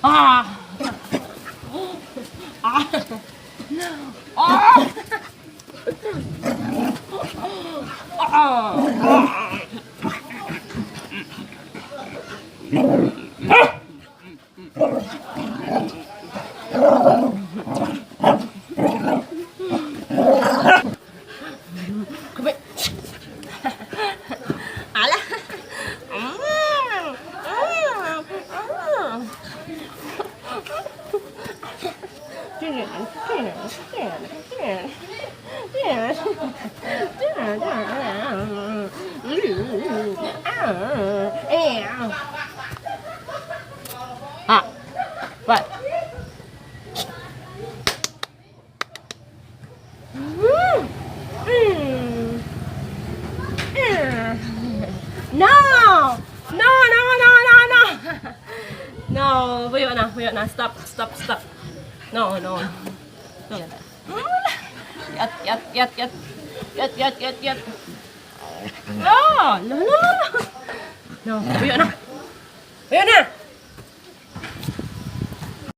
Ah! Ah! Ah! Kumain. Ala. Ah, what? No! No, no, no, no, no! No, buyo na. Stop. No. No. Yat. No. No, buyo na.